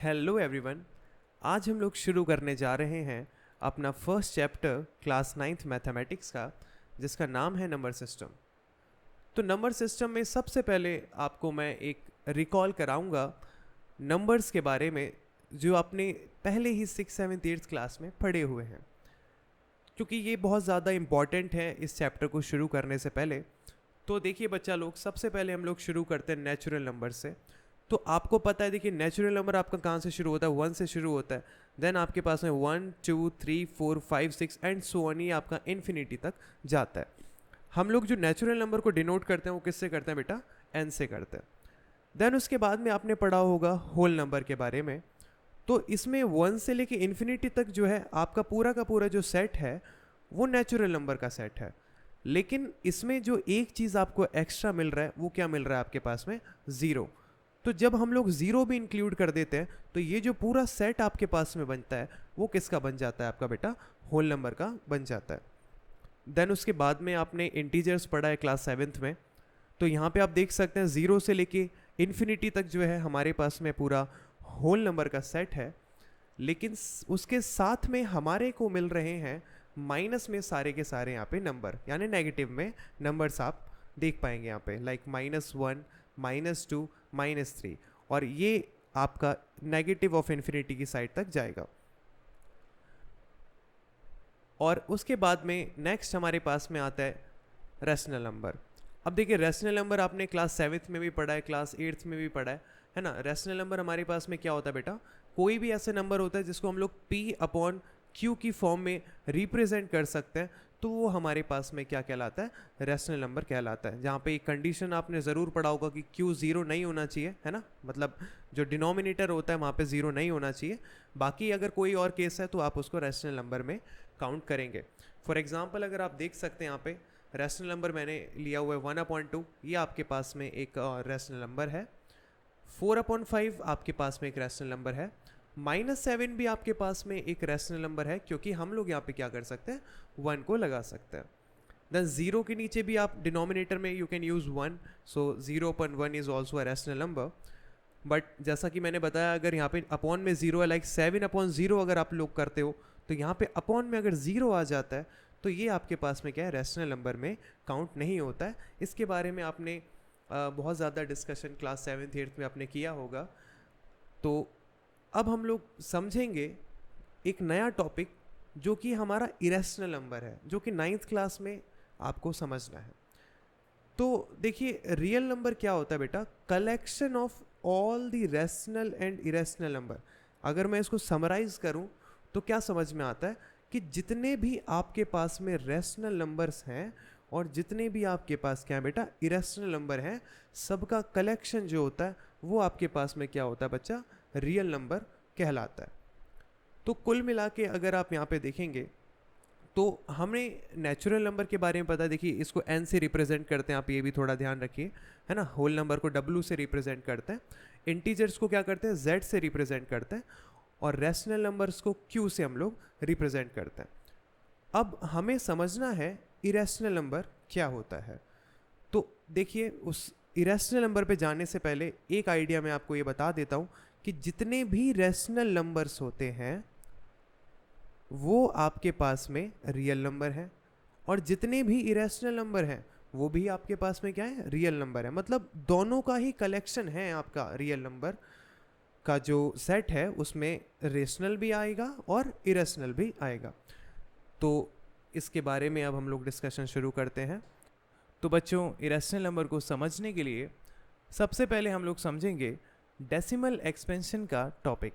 Hello everyone. आज हम लोग शुरू करने जा रहे हैं अपना first chapter class 9th mathematics का, जिसका नाम है नंबर सिस्टम। तो नंबर सिस्टम में सबसे पहले आपको मैं एक रिकॉल कराऊंगा नंबर्स के बारे में, जो आपने पहले ही 6th 7th 8th क्लास में पढ़े हुए हैं, क्योंकि ये बहुत ज़्यादा इम्पॉर्टेंट है इस चैप्टर को शुरू करने से पहले। तो देखिए बच्चा लोग, सबसे पहले हम लोग शुरू करते हैं नेचुरल नंबर से। तो आपको पता है, देखिए नेचुरल नंबर आपका कहाँ से शुरू होता है? 1 से शुरू होता है। देन आपके पास में 1 2 3 4 5 6 एंड सो ऑन, ये आपका इन्फिनिटी तक जाता है। हम लोग जो नेचुरल नंबर को डिनोट करते हैं वो किससे करते हैं बेटा? n से करते हैं। देन उसके बाद में आपने पढ़ा होगा होल नंबर के बारे में। तो इसमें 1 से लेके इन्फिनिटी तक जो है आपका पूरा का पूरा जो सेट है वो नेचुरल नंबर का सेट है। लेकिन इसमें जो एक चीज़ आपको एक्स्ट्रा मिल रहा है वो क्या मिल रहा है आपके पास में? ज़ीरो। तो जब हम लोग ज़ीरो भी इंक्लूड कर देते हैं तो ये जो पूरा सेट आपके पास में बनता है वो किसका बन जाता है? आपका बेटा होल नंबर का बन जाता है। देन उसके बाद में आपने इंटीजर्स पढ़ा है क्लास 7th में। तो यहाँ पे आप देख सकते हैं 0 से लेके इन्फिनिटी तक जो है हमारे पास में पूरा होल नंबर का सेट है। लेकिन उसके साथ में हमारे को मिल रहे हैं माइनस में सारे के सारे यहाँ पे नंबर, यानी नेगेटिव में नंबर्स आप देख पाएंगे यहाँ पे, लाइक -1 -2 -3, और ये आपका नेगेटिव ऑफ इन्फिनिटी की साइड तक जाएगा। और उसके बाद में नेक्स्ट हमारे पास में आता है रेशनल नंबर। अब देखिए रेशनल नंबर आपने क्लास 7th में भी पढ़ा है, क्लास 8th में भी पढ़ा है ना। रेशनल नंबर हमारे पास में क्या होता है बेटा? कोई भी ऐसे नंबर होता है जिसको हम लोग P/Q की फॉर्म में रिप्रेजेंट कर सकते हैं, तो वो हमारे पास में क्या कहलाता है? रेशनल नंबर कहलाता है। जहाँ पे एक कंडीशन आपने ज़रूर पढ़ा होगा कि Q 0 नहीं होना चाहिए, है ना। मतलब जो डिनोमिनेटर होता है वहाँ पे 0 नहीं होना चाहिए। बाकी अगर कोई और केस है तो आप उसको रेशनल नंबर में काउंट करेंगे। फॉर एग्जाम्पल अगर आप देख सकते हैं यहाँ पे रेशनल नंबर मैंने लिया हुआ है 1/2, ये आपके पास में एक रेशनल नंबर है। 4/5 आपके पास में एक रेशनल नंबर है। -7 भी आपके पास में एक रेशनल नंबर है, क्योंकि हम लोग यहाँ पे क्या कर सकते हैं? 1 को लगा सकते हैं। देन 0 के नीचे भी आप डिनोमिनेटर में you can use 1, so 0/1 is also a rational number. But जैसा कि मैंने बताया, अगर यहाँ पे अपॉन में 0 है, लाइक 7/0 अगर आप लोग करते हो, तो यहाँ पे अपॉन में अगर 0 आ जाता है तो ये आपके पास में क्या है? रेशनल नंबर में काउंट नहीं होता है। इसके बारे में आपने बहुत ज़्यादा डिस्कशन क्लास 7th 8th में आपने किया होगा। तो अब हम लोग समझेंगे एक नया टॉपिक, जो कि हमारा इरेशनल नंबर है, जो कि 9th क्लास में आपको समझना है। तो देखिए रियल नंबर क्या होता है बेटा? Collection of all the rational and irrational number. अगर मैं इसको समराइज करूं तो क्या समझ में आता है कि जितने भी आपके पास में रेशनल नंबर्स हैं और जितने भी आपके पास क्या है बेटा? इरेशनल नंबर हैं, सबका कलेक्शन जो होता है वो आपके पास में क्या होता है बच्चा? रियल नंबर कहलाता है। तो कुल मिला के अगर आप यहाँ पे देखेंगे तो हमें नेचुरल नंबर के बारे में पता है। देखिए इसको n से रिप्रेजेंट करते हैं, आप ये भी थोड़ा ध्यान रखिए, है ना। होल नंबर को w से रिप्रेजेंट करते हैं, इंटीजर्स को क्या करते हैं? z से रिप्रेजेंट करते हैं, और रेशनल नंबर्स को q से हम लोग रिप्रेजेंट करते हैं। अब हमें समझना है इरेशनल नंबर क्या होता है। तो देखिए उस इरेशनल नंबर पे जाने से पहले एक आइडिया मैं आपको ये बता देता हूँ कि जितने भी रेशनल नंबर्स होते हैं वो आपके पास में रियल नंबर है, और जितने भी इरेशनल नंबर हैं वो भी आपके पास में क्या है? रियल नंबर है। मतलब दोनों का ही कलेक्शन है आपका। रियल नंबर का जो सेट है उसमें रेशनल भी आएगा और इरेशनल भी आएगा। तो इसके बारे में अब हम लोग डिस्कशन शुरू करते हैं। तो बच्चों, इरेशनल नंबर को समझने के लिए सबसे पहले हम लोग समझेंगे डेसिमल एक्सपेंशन का टॉपिक।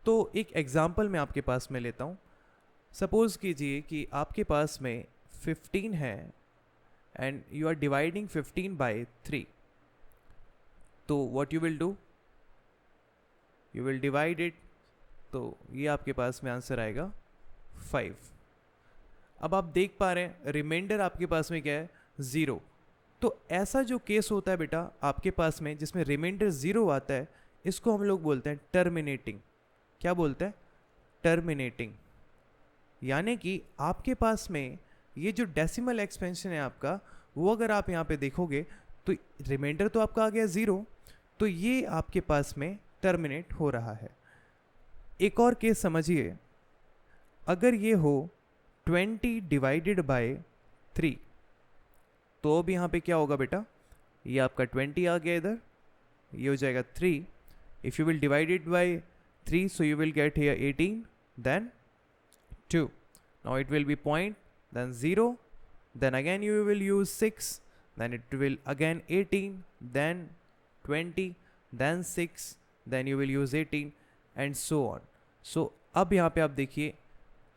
तो एक एग्जांपल मैं आपके पास में लेता हूँ। सपोज़ कीजिए कि आपके पास में 15 है and you are dividing 15 by 3। तो what you will do? You will divide it. तो ये आपके पास में आंसर आएगा 5। अब आप देख पा रहे हैं रिमाइंडर आपके पास में क्या है? 0। तो ऐसा जो केस होता है बेटा आपके पास में जिसमें रिमाइंडर 0 आता है, इसको हम लोग बोलते हैं टर्मिनेटिंग। क्या बोलते हैं? टर्मिनेटिंग। यानी कि आपके पास में ये जो डेसिमल एक्सपेंशन है आपका, वो अगर आप यहाँ पे देखोगे तो रिमाइंडर तो आपका आ गया 0, तो ये आपके पास में टर्मिनेट हो रहा है। एक और केस समझिए, अगर ये हो 20 डिवाइडेड बाय 3, तो अब यहाँ पे क्या होगा बेटा, ये आपका 20 आ गया इधर, ये हो जाएगा 3. If you will divide it by 3, so you will get here 18, then 2. Now it will be point, then 0, then again you will use 6, then it will again 18, then 20, then 6, then you will use 18 and so on. So अब यहाँ पे आप देखिए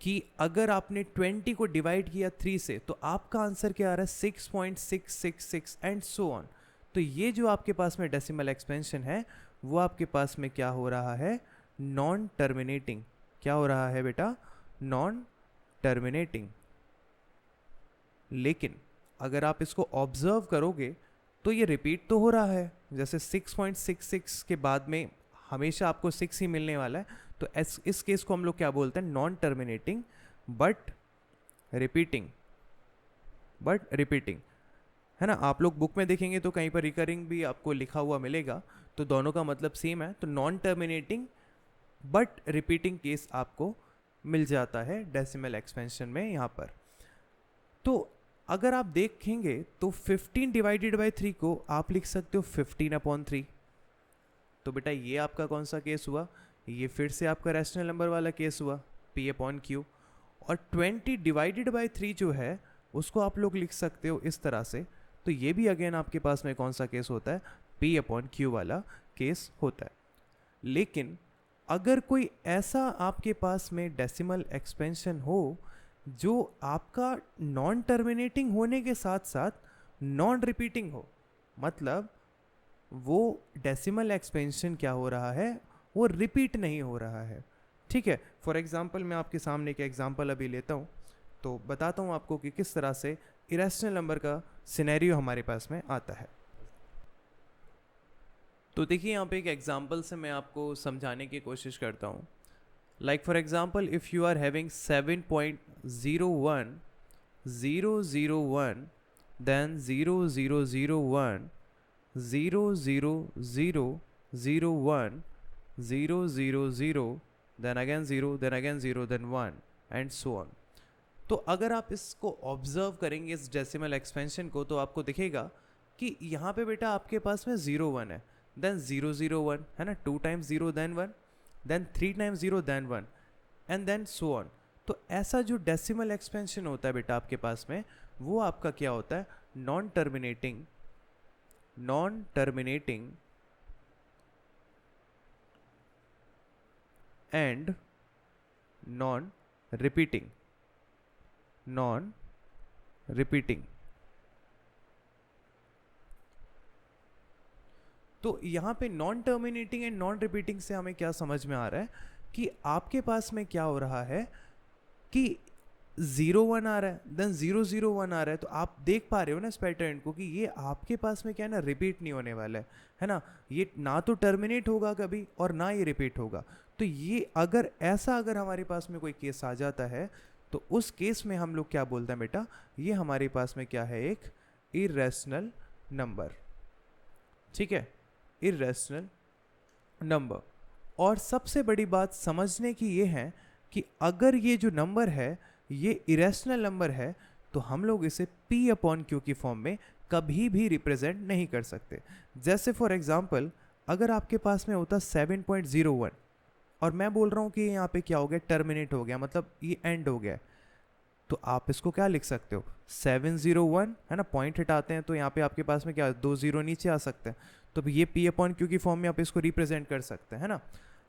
कि अगर आपने 20 को divide किया 3 से, तो आपका आंसर क्या आ रहा है, 6.666 एंड सो ऑन. तो ये जो आपके पास में डेसिमल एक्सपेंशन है वो आपके पास में क्या हो रहा है, नॉन टर्मिनेटिंग. क्या हो रहा है बेटा, नॉन टर्मिनेटिंग. लेकिन अगर आप इसको ऑब्जर्व करोगे तो ये रिपीट तो हो रहा है, जैसे 6.66 के बाद में हमेशा आपको 6 ही मिलने वाला है. तो इस केस को हम लोग क्या बोलते हैं, नॉन टर्मिनेटिंग बट रिपीटिंग. है ना. आप लोग बुक में देखेंगे तो कहीं पर रिकरिंग भी आपको लिखा हुआ मिलेगा, तो दोनों का मतलब सेम है. तो non terminating but repeating case आपको मिल जाता है डेसिमल एक्सपेंशन में यहाँ पर. तो अगर आप देखेंगे तो 15 डिवाइडेड बाय 3 को आप लिख सकते हो 15/3. तो बेटा ये आपका कौन सा केस हुआ, ये फिर से आपका रैशनल नंबर वाला केस हुआ, P/Q. और 20 डिवाइडेड बाय 3 जो है उसको आप लोग लिख सकते हो इस तरह से. तो ये भी अगेन आपके पास में कौन सा केस होता है, P/Q वाला केस होता है. लेकिन अगर कोई ऐसा आपके पास में डेसिमल एक्सपेंशन हो जो आपका नॉन टर्मिनेटिंग होने के साथ साथ नॉन रिपीटिंग हो, मतलब वो डेसिमल एक्सपेंशन क्या हो रहा है, वो रिपीट नहीं हो रहा है. ठीक है. फॉर एग्जांपल मैं आपके सामने एक एग्जांपल अभी लेता हूँ, तो बताता हूँ आपको कि किस तरह से इरेशनल नंबर का सिनेरियो हमारे पास में आता है. तो देखिए यहाँ पे एक एग्जांपल से मैं आपको समझाने की कोशिश करता हूँ. Like for example if you are having 7.01001 then 0001 00001 000 then again 0 then again 0 then 1 and so on. तो अगर आप इसको ऑब्जर्व करेंगे इस डेसिमल एक्सपेंशन को, तो आपको दिखेगा कि यहाँ पे बेटा आपके पास में 01 है, देन 001 है ना, 2 times 0 then 1, then 3 times 0 then 1 and then so on. तो ऐसा जो डेसिमल एक्सपेंशन होता है बेटा आपके पास में, वो आपका क्या होता है, non terminating and non repeating. तो यहाँ पे non terminating and non repeating से हमें क्या समझ में आ रहा है कि आपके पास में क्या हो रहा है कि 01 आ रहा है, देन 001 आ रहा है. तो आप देख पा रहे हो ना इस पैटर्न को कि ये आपके पास में क्या है ना, रिपीट नहीं होने वाला है ना. ये ना तो टर्मिनेट होगा कभी और ना ये रिपीट होगा. तो ये अगर हमारे पास में कोई केस आ जाता है, तो उस केस में हम लोग क्या बोलते हैं बेटा, ये हमारे पास में क्या है, एक इरेशनल नंबर. ठीक है, इरेशनल नंबर. और सबसे बड़ी बात समझने की ये है कि अगर ये जो नंबर है ये इरेशनल नंबर है, तो हम लोग इसे P/Q की फॉर्म में कभी भी रिप्रेजेंट नहीं कर सकते. जैसे फॉर एग्जांपल अगर आपके पास में होता 7.01 और मैं बोल रहा हूँ कि यहाँ पे क्या हो गया, टर्मिनेट हो गया, मतलब ये एंड हो गया, तो आप इसको क्या लिख सकते हो, 701 है ना, पॉइंट हटाते हैं तो यहाँ पे आपके पास में क्या 2 0 नीचे आ सकते हैं. तो ये P/Q की फॉर्म में आप इसको रिप्रेजेंट कर सकते हैं, है ना.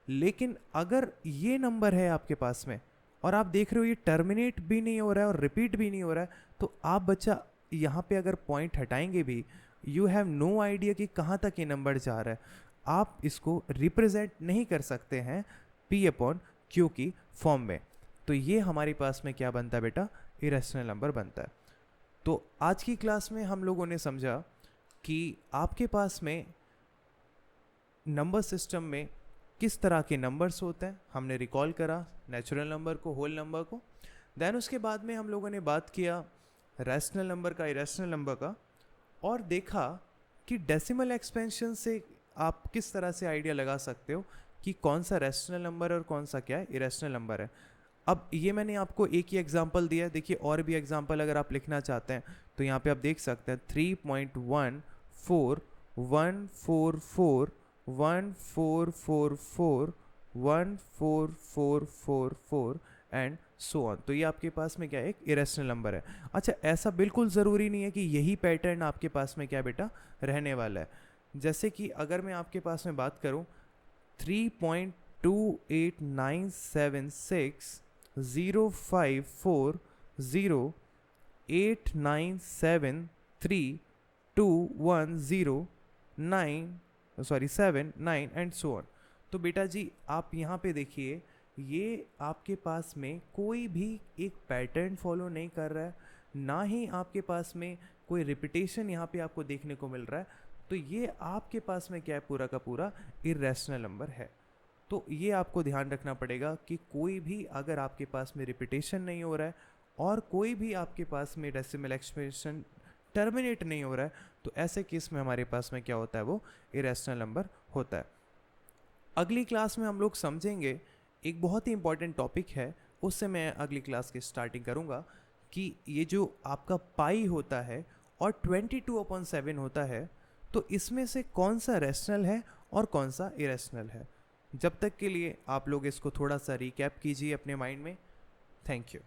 लेकिन अगर ये नंबर है आपके पास में और आप देख रहे हो ये टर्मिनेट भी नहीं हो रहा है और रिपीट भी नहीं हो रहा है, तो आप बच्चा यहाँ पे अगर पॉइंट हटाएंगे भी, यू हैव नो आइडिया कि कहाँ तक ये नंबर जा रहा है. आप इसको रिप्रेजेंट नहीं कर सकते हैं P/Q की फॉर्म में. तो ये हमारे पास में क्या बनता है बेटा, इरेशनल नंबर बनता है. तो आज की क्लास में हम लोगों ने समझा कि आपके पास में नंबर सिस्टम में किस तरह के नंबर्स होते हैं. हमने रिकॉल करा नेचुरल नंबर को, होल नंबर को. देन उसके बाद में हम लोगों ने बात किया रैशनल नंबर का, इरेशनल नंबर का, और देखा कि डेसिमल एक्सपेंशन से आप किस तरह से आइडिया लगा सकते हो कि कौन सा रैशनल नंबर है और कौन सा क्या है इरेशनल नंबर है। अब ये मैंने आपको एक ही एग्जांपल दिया है, देखिए और भी एग्जांपल अगर आप लिखना चाहते हैं तो यहाँ पे आप देख सकते हैं 3.14 144 1444 14444 एंड सो ऑन। तो ये आपके पास में क्या है, एक इरेशनल नंबर है। अच्छा, ऐसा बिल्कुल ज़रूरी नहीं है कि यही पैटर्न आपके पास में क्या बेटा रहने वाला है। जैसे कि अगर मैं आपके पास में बात करूं 3.2896050897321079 एंड सो ऑन। तो बेटा जी आप यहाँ पे देखिए, ये आपके पास में कोई भी एक पैटर्न फॉलो नहीं कर रहा है, ना ही आपके पास में कोई रिपीटेशन यहाँ पे आपको देखने को मिल रहा है। तो ये आपके पास में क्या है, पूरा का पूरा इरेशनल नंबर है। तो ये आपको ध्यान रखना पड़ेगा कि कोई भी अगर आपके पास में रिपीटेशन नहीं हो रहा है और कोई भी आपके पास में डेसिमल एक्सप्रेशन टर्मिनेट नहीं हो रहा है, तो ऐसे केस में हमारे पास में क्या होता है, वो इरेशनल नंबर होता है। अगली क्लास में हम लोग समझेंगे एक बहुत ही इंपॉर्टेंट टॉपिक है, उससे मैं अगली क्लास की स्टार्टिंग करूँगा कि ये जो आपका पाई होता है और 22/7 होता है, तो इसमें से कौन सा रैशनल है और कौन सा इरेशनल है। जब तक के लिए आप लोग इसको थोड़ा सा रिकैप कीजिए अपने माइंड में। Thank you.